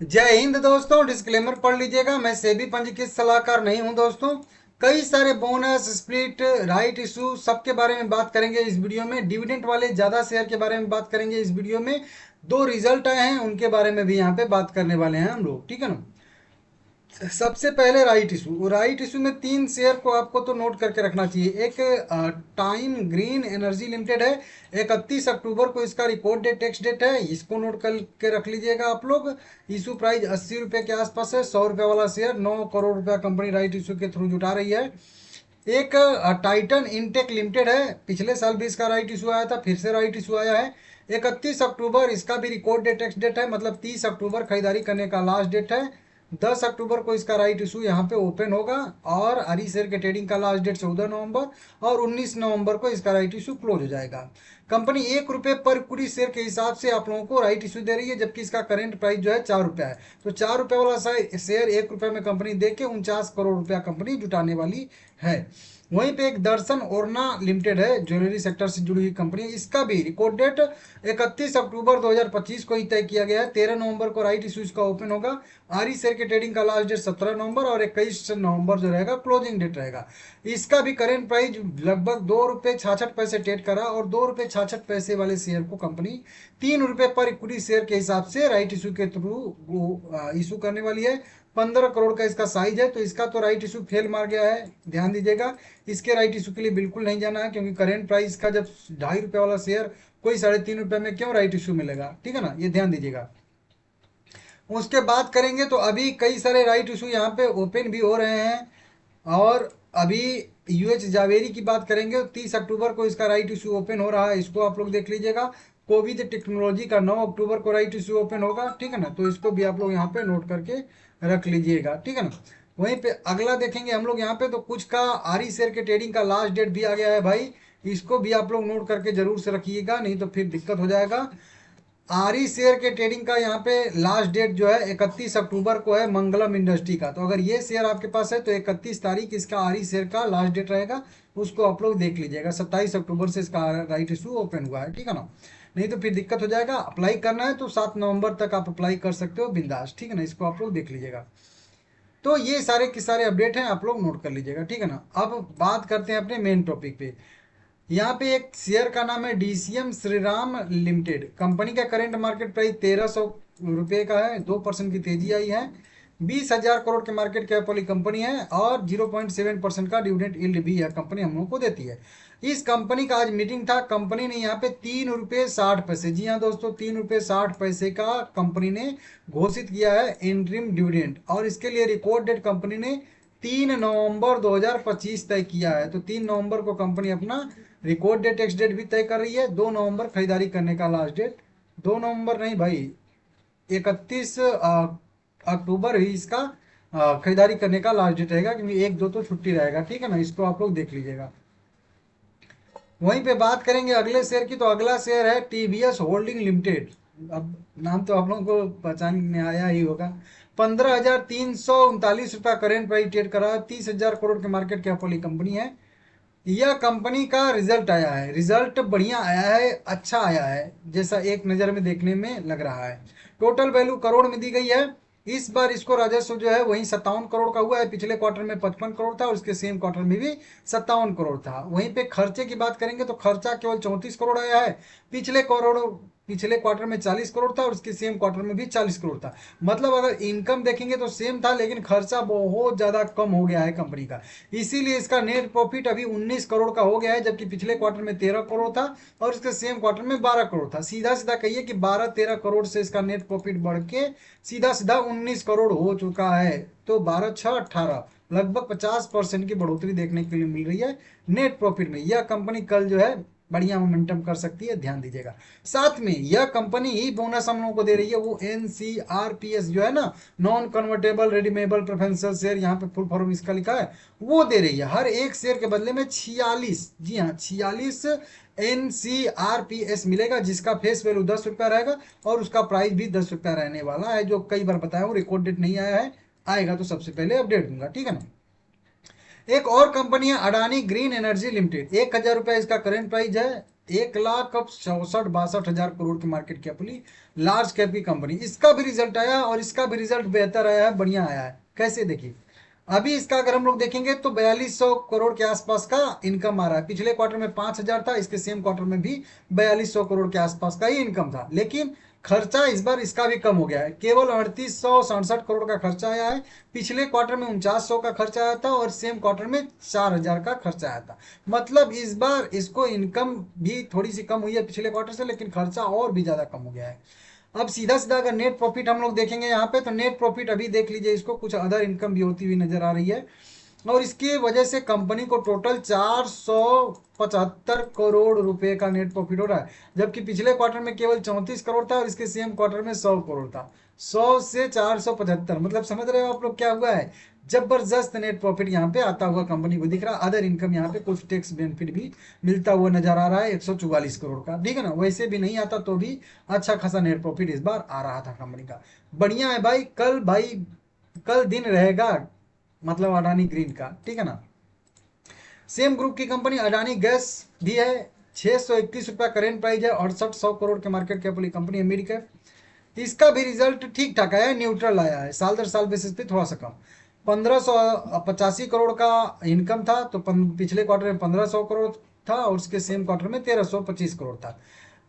जय हिंद दोस्तों। डिस्क्लेमर पढ़ लीजिएगा, मैं सेबी पंजीकृत सलाहकार नहीं हूं दोस्तों। कई सारे बोनस, स्प्लिट, राइट इशू सबके बारे में बात करेंगे इस वीडियो में। डिविडेंड वाले ज़्यादा शेयर के बारे में बात करेंगे इस वीडियो में। दो रिजल्ट आए हैं उनके बारे में भी यहाँ पे बात करने वाले हैं हम लोग, ठीक है ना। सबसे पहले राइट इशू में तीन शेयर को आपको तो नोट करके रखना चाहिए। एक टाइम ग्रीन एनर्जी लिमिटेड है। 31 अक्टूबर को इसका रिकॉर्ड डेट, टेक्स्ट डेट है, इसको नोट करके रख लीजिएगा आप लोग। इशू प्राइस 80 रुपये के आसपास है। 100 रुपये वाला शेयर, 9 करोड़ रुपया कंपनी राइट इशू के थ्रू जुटा रही है। एक टाइटन इनटेक लिमिटेड है। पिछले साल भी इसका राइट इशू आया था, फिर से राइट इशू आया है। 31 अक्टूबर इसका भी रिकॉर्ड डेट, टेक्स्ट डेट है, मतलब 30 अक्टूबर खरीदारी करने का लास्ट डेट है। 10 अक्टूबर को इसका राइट इशू यहाँ पे ओपन होगा और आरी शेयर के ट्रेडिंग का लास्ट डेट 14 नवंबर, और 19 नवंबर को इसका राइट इशू क्लोज हो जाएगा। कंपनी 1 रुपये पर इक्विटी शेयर के हिसाब से आप लोगों को राइट इशू दे रही है, जबकि इसका करेंट प्राइस जो है 4 रुपया है। तो 4 रुपये वाला शेयर 1 रुपये में कंपनी दे के 49 करोड़ रुपया कंपनी जुटाने वाली है। वहीं पे एक दर्शन ओरना लिमिटेड है, ज्वेलरी सेक्टर से जुड़ी हुई कंपनी है। इसका भी रिकॉर्ड डेट 31 अक्टूबर 2025 को ही तय किया गया है। 13 नवंबर को राइट इशू इसका ओपन होगा। आरी शेयर के ट्रेडिंग का लास्ट डेट 17 नवंबर, और 21 नवंबर जो रहेगा क्लोजिंग डेट रहेगा। इसका भी करेंट प्राइस लगभग 2 रुपये 66 पैसे ट्रेड करा, और 2 रुपये 66 पैसे वाले शेयर को कंपनी 3 रुपये पर इक्विटी शेयर के हिसाब से राइट इशू के थ्रू इशू करने वाली है। 15 करोड़ का इसका साइज है, तो इसका तो राइट इशू फेल मार गया है, ध्यान दीजिएगा। इसके राइट इशू के लिए बिल्कुल नहीं जाना है, क्योंकि करेंट प्राइस का जब 2.5 रुपये वाला शेयर कोई 3.5 रुपये में क्यों राइट इशू मिलेगा, ठीक है ना, ये ध्यान दीजिएगा। उसके बाद करेंगे तो अभी कई सारे राइट इशू यहाँ पे ओपन भी हो रहे हैं। और अभी यूएच जावेरी की बात करेंगे तो 30 अक्टूबर को इसका राइट इशू ओपन हो रहा है, इसको आप लोग देख लीजिएगा। कोविड टेक्नोलॉजी का 9 अक्टूबर को राइट इशू ओपन होगा, ठीक है ना, तो इसको भी आप लोग यहाँ पे नोट करके रख लीजिएगा, ठीक है ना। वहीं पे अगला देखेंगे हम लोग यहाँ पे, तो कुछ का आरी शेयर के ट्रेडिंग का लास्ट डेट भी आ गया है भाई। इसको भी आप लोग नोट करके जरूर से रखिएगा, नहीं तो फिर दिक्कत हो जाएगा। आरी शेयर के ट्रेडिंग का यहाँ पे लास्ट डेट जो है 31 अक्टूबर को है, मंगलम इंडस्ट्री का। तो अगर ये शेयर आपके पास है तो 31 तारीख इसका आरी शेयर का लास्ट डेट रहेगा, उसको आप लोग देख लीजिएगा। 27 अक्टूबर से इसका राइट इशू ओपन हुआ है, ठीक है ना। नहीं तो फिर दिक्कत हो जाएगा। अप्लाई करना है तो 7 नवंबर तक आप अप्लाई कर सकते हो बिंदास, ठीक है ना, इसको आप लोग देख लीजिएगा। तो ये सारे के सारे अपडेट हैं, आप लोग नोट कर लीजिएगा, ठीक है ना। अब बात करते हैं अपने मेन टॉपिक पे। यहाँ पे एक शेयर का नाम है डीसीएम श्रीराम लिमिटेड। कंपनी का करेंट मार्केट प्राइस 1300 रुपये का है। 2% की तेजी आई है। 20,000 करोड़ के मार्केट कैप वाली कंपनी है, और 0.7% का डिविडेंड यील्ड भी यह कंपनी हम लोग को देती है। इस कंपनी का आज मीटिंग था। कंपनी ने यहाँ पे 3 रुपये 60 पैसे, जी हाँ दोस्तों, 3 रुपये 60 पैसे का कंपनी ने घोषित किया है इंटरिम डिविडेंड। और इसके लिए रिकॉर्ड डेट कंपनी ने 3 नवंबर 2025 तय किया है। तो 3 नवंबर को कंपनी अपना रिकॉर्ड डेट, टेक्स्ट डेट भी तय कर रही है। 2 नवंबर खरीदारी करने का लास्ट डेट, 2 नवंबर नहीं भाई, 31 अक्टूबर ही इसका खरीदारी करने का लास्ट डेट रहेगा, क्योंकि 1-2 तो छुट्टी रहेगा, ठीक है ना, इसको आप लोग देख लीजिएगा। वहीं पे बात करेंगे अगले शेयर की, तो अगला शेयर है टीवीएस होल्डिंग लिमिटेड। अब नाम तो आप लोगों को पहचान में आया ही होगा। 15,339 रुपया करेंट प्राइस ट्रेड करा। 30,000 करोड़ के मार्केट कैप वाली कंपनी है। यह कंपनी का रिजल्ट आया है, रिजल्ट बढ़िया आया है, अच्छा आया है, जैसा एक नज़र में देखने में लग रहा है। टोटल वैल्यू करोड़ में दी गई है। इस बार इसको राजस्व जो है वही 57 करोड़ का हुआ है। पिछले क्वार्टर में 55 करोड़ था, और उसके सेम क्वार्टर में भी 57 करोड़ था। वहीं पे खर्चे की बात करेंगे तो खर्चा केवल 34 करोड़ आया है। पिछले क्वार्टर में 40 करोड़ था, और उसके सेम क्वार्टर में भी 40 करोड़ था। मतलब अगर इनकम देखेंगे तो सेम था, लेकिन खर्चा बहुत ज़्यादा कम हो गया है कंपनी का। इसीलिए इसका नेट प्रॉफिट अभी 19 करोड़ का हो गया है, जबकि पिछले क्वार्टर में 13 करोड़ था, और उसके सेम क्वार्टर में 12 करोड़ था। सीधा सीधा कहिए कि 12-13 करोड़ से इसका नेट प्रॉफिट बढ़ के सीधा सीधा 19 करोड़ हो चुका है। तो 12-6-18, लगभग 50% की बढ़ोतरी देखने के लिए मिल रही है नेट प्रॉफिट में। यह कंपनी कल जो है बढ़िया मोमेंटम कर सकती है, ध्यान दीजिएगा। साथ में यह कंपनी ही बोनस हम लोगों को दे रही है, वो एनसीआरपीएस जो है ना, non convertible redeemable preferential share, यहाँ पे फुल फॉर्म इसका लिखा है, वो दे रही है। हर एक शेयर के बदले में 46, जी हाँ 46 एनसीआरपीएस मिलेगा, जिसका फेस वैल्यू 10 रुपया रहेगा, और उसका प्राइस भी 10 रुपया रहने वाला है। जो कई बार बताया हूँ, रिकॉर्ड डेट नहीं आया है, आएगा तो सबसे पहले अपडेट दूंगा, ठीक है ना। एक और कंपनी है अडानी ग्रीन एनर्जी लिमिटेड। 1,000 रुपया इसका करेंट प्राइस है। 1,64,62,000 करोड़ की मार्केट कैपिटल, लार्ज कैप की कंपनी। इसका भी रिजल्ट आया और इसका भी रिजल्ट बेहतर आया है, बढ़िया आया है। कैसे देखिए, अभी इसका अगर हम लोग देखेंगे तो 4200 करोड़ के आसपास का इनकम आ रहा है। पिछले क्वार्टर में 5000 था, इसके सेम क्वार्टर में भी 4200 करोड़ के आसपास का ही इनकम था। लेकिन खर्चा इस बार इसका भी कम हो गया है, केवल 3867 करोड़ का खर्चा आया है। पिछले क्वार्टर में 4900 का खर्चा आया था और सेम क्वार्टर में 4000 का खर्चा आया था। मतलब इस बार इसको इनकम भी थोड़ी सी कम हुई है पिछले क्वार्टर से, लेकिन खर्चा और भी ज्यादा कम हो गया है। अब सीधा सीधा अगर नेट प्रॉफिट हम लोग देखेंगे यहाँ पे, तो नेट प्रॉफिट अभी देख लीजिए, इसको कुछ अदर इनकम भी होती हुई नजर आ रही है और इसकी वजह से कंपनी को टोटल 475 करोड़ रुपए का नेट प्रॉफिट हो रहा है, जबकि पिछले क्वार्टर में केवल 34 करोड़ था और इसके सेम क्वार्टर में 100 करोड़ था। 100 से 475, मतलब समझ रहे हो आप लोग क्या हुआ है, जबरदस्त नेट प्रॉफिट यहाँ पे आता हुआ कंपनी को दिख रहा है। अदर इनकम यहाँ पे कुछ टैक्स बेनिफिट भी मिलता हुआ नजर आ रहा है 144 करोड़ का, ठीक है ना। वैसे भी नहीं आता तो भी अच्छा खासा नेट प्रॉफिट इस बार आ रहा था कंपनी का। बढ़िया है भाई, कल दिन रहेगा मतलब अडानी ग्रीन का, ठीक है ना। सेम ग्रुप की कंपनी अडानी गैस भी है, 621 रुपया करेंट प्राइस है, 6800 करोड़ के मार्केट कैप वाली कंपनी है, मिड कैप। इसका भी रिजल्ट ठीक ठाक आया है, न्यूट्रल आया है, साल दर साल बेसिस पे थोड़ा सा कम। 1585 करोड़ का इनकम था, तो पिछले क्वार्टर में 1500 करोड़ था और उसके सेम क्वार्टर में 1325 करोड़ था।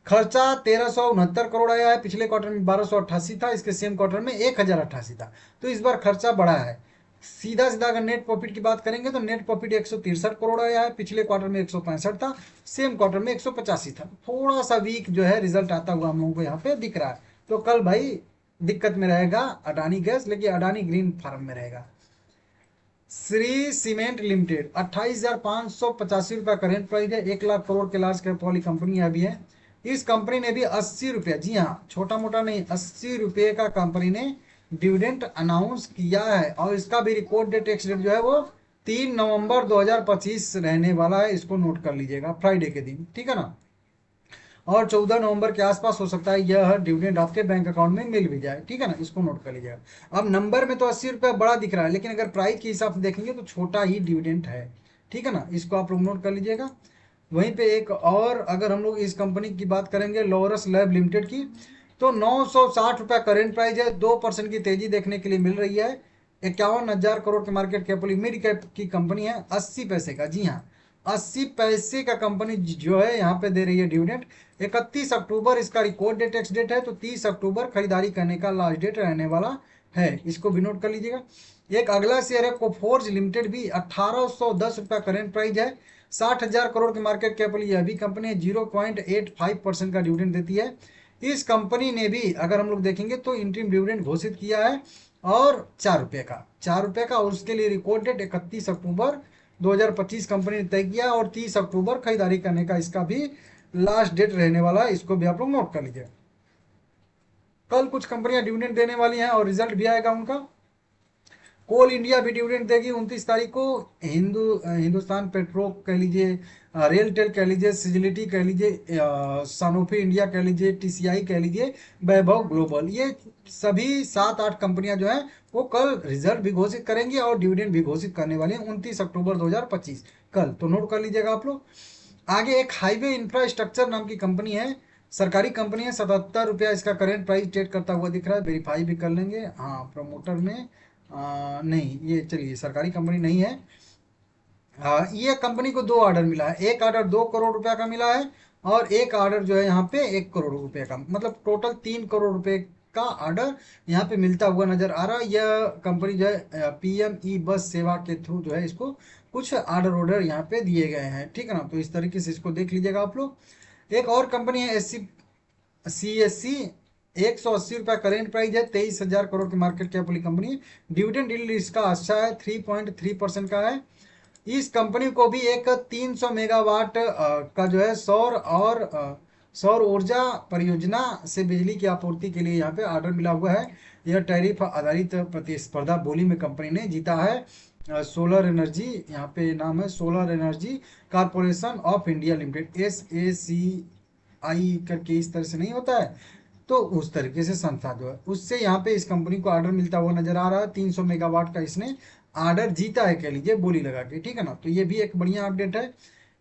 खर्चा 1369 करोड़ आया है, पिछले क्वार्टर में 1288 था, इसके सेम क्वार्टर में 1088 था। तो इस बार खर्चा बढ़ा है। सीधा सीधा अगर नेट प्रॉफिट की बात करेंगे तो नेट प्रॉफिट 163 करोड़ आया है, पिछले क्वार्टर में 165 था, सेम क्वार्टर में 185 था। थोड़ा सा वीक जो है रिजल्ट आता हुआ हम लोगों को यहाँ पे दिख रहा है। तो कल भाई दिक्कत में रहेगा अडानी गैस, लेकिन अडानी ग्रीन फार्म में रहेगा। श्री सीमेंट लिमिटेड 28,585 रुपया करेंट प्राइस है, 1 लाख करोड़ के लार्ज कैप वाली कंपनी अभी है। इस कंपनी ने भी 80 रुपया, जी हाँ छोटा मोटा नहीं, 80 रुपये का कंपनी ने डिविडेंड अनाउंस किया है और इसका भी रिकॉर्ड डेट एक्स डेट जो है वो 3 नवंबर 2025 रहने वाला है। इसको नोट कर लीजिएगा, फ्राइडे के दिन, ठीक है ना। और 14 नवंबर के आसपास हो सकता है यह डिविडेंड आपके बैंक अकाउंट में मिल भी जाए, ठीक है ना, इसको नोट कर लीजिएगा। अब नंबर में तो 80 रुपया बड़ा दिख रहा है, लेकिन अगर प्राइस के हिसाब से देखेंगे तो छोटा ही डिविडेंड है, ठीक है ना, इसको आप लोग नोट कर लीजिएगा। वहीं पे एक और अगर हम लोग इस कंपनी की बात करेंगे लॉरस लैब लिमिटेड की, तो 960 रुपया करेंट प्राइस है, 2% की तेजी देखने के लिए मिल रही है। 51,000 करोड़ के मार्केट कैप वाली मिड कैप की कंपनी है, 80 पैसे का, जी हाँ 80 पैसे का कंपनी जो है यहाँ पे दे रही है डिविडेंड। 31 अक्टूबर इसका रिकॉर्ड डेट एक्स डेट है, तो 30 अक्टूबर खरीदारी करने का लास्ट डेट रहने वाला है, इसको भी नोट कर लीजिएगा। एक अगला शेयर है कोफोर्ज लिमिटेड, भी 1810 रुपया करेंट प्राइस है, 60,000 करोड़ की मार्केट कैप वाली यह भी कंपनी है, 0.85% का डिविडेंड देती है। इस कंपनी ने भी अगर हम लोग देखेंगे तो इंटरिम डिविडेंड घोषित किया है और 4 रुपये का और उसके लिए रिकॉर्ड डेट 31 अक्टूबर 2025 कंपनी ने तय किया और 30 अक्टूबर खरीदारी करने का इसका भी लास्ट डेट रहने वाला है, इसको भी आप लोग नोट कर लीजिए। कल कुछ कंपनियां डिविडेंड देने वाली हैं और रिजल्ट भी आएगा उनका। कोल इंडिया भी डिविडेंड देगी 29 तारीख को। हिंदुस्तान पेट्रो कह लीजिए, रेलटेल कह लीजिए, सिजिलिटी कह लीजिए, सानोफी इंडिया कह लीजिए, टीसीआई कह लीजिए, वैभव ग्लोबल, ये सभी 7-8 कंपनियां जो हैं वो कल रिजल्ट भी घोषित करेंगी और डिविडेंड भी घोषित करने वाली हैं 29 अक्टूबर 2025 कल, तो नोट कर लीजिएगा आप लोग। आगे एक हाईवे इंफ्रास्ट्रक्चर नाम की कंपनी है, सरकारी कंपनी है, 77 रुपया इसका करेंट प्राइस ट्रेड करता हुआ दिख रहा है, वेरीफाई भी कर लेंगे। हाँ प्रमोटर में नहीं, ये चलिए सरकारी कंपनी नहीं है। ये कंपनी को 2 ऑर्डर मिला है, एक ऑर्डर 2 करोड़ रुपया का मिला है और एक ऑर्डर जो है यहाँ पे 1 करोड़ रुपए का, मतलब टोटल 3 करोड़ रुपए का ऑर्डर यहाँ पे मिलता हुआ नजर आ रहा है। यह कंपनी जो है पीएम ई बस सेवा के थ्रू जो है इसको कुछ ऑर्डर यहाँ पे दिए गए हैं, ठीक है ना, तो इस तरीके से इसको देख लीजिएगा आप लोग। एक और कंपनी है CSC, 180 रुपया करेंट प्राइस है, 23,000 करोड़ की मार्केट कैप वाली कंपनी है। डिविडेंड यील्ड इसका अच्छा है, 3.3% का है। इस कंपनी को भी एक 300 मेगावाट का जो है सौर ऊर्जा परियोजना से बिजली की आपूर्ति के लिए यहाँ पे ऑर्डर मिला हुआ है। यह टैरिफ आधारित प्रतिस्पर्धा बोली में कंपनी ने जीता है। सोलर एनर्जी, यहाँ पे नाम है solar energy corporation of India limited, SACI करके इस तरह से नहीं होता है, तो उस तरीके से संस्था जो है उससे यहाँ पे इस कंपनी को ऑर्डर मिलता हुआ नजर आ रहा है। 300 मेगावाट का इसने ऑर्डर जीता है कह लीजिए बोली लगा के, ठीक है ना, तो ये भी एक बढ़िया अपडेट है।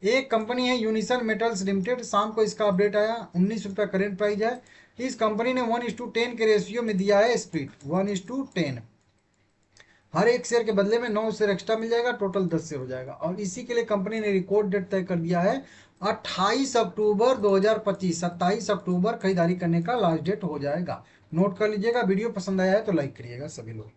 एक कंपनी है यूनिसन मेटल्स लिमिटेड, शाम को इसका अपडेट आया, 19 रुपये करेंट प्राइस है। इस कंपनी ने 1:10 के रेशियो में दिया है स्प्लिट, 1:10। हर एक शेयर के बदले में 9 शेयर एक्स्ट्रा मिल जाएगा, टोटल 10 शेयर हो जाएगा। और इसी के लिए कंपनी ने रिकॉर्ड डेट तय कर दिया है 28 अक्टूबर 2025। 27 अक्टूबर खरीदारी करने का लास्ट डेट हो जाएगा। नोट कर लीजिएगा। वीडियो पसंद आया है तो लाइक करिएगा सभी लोग।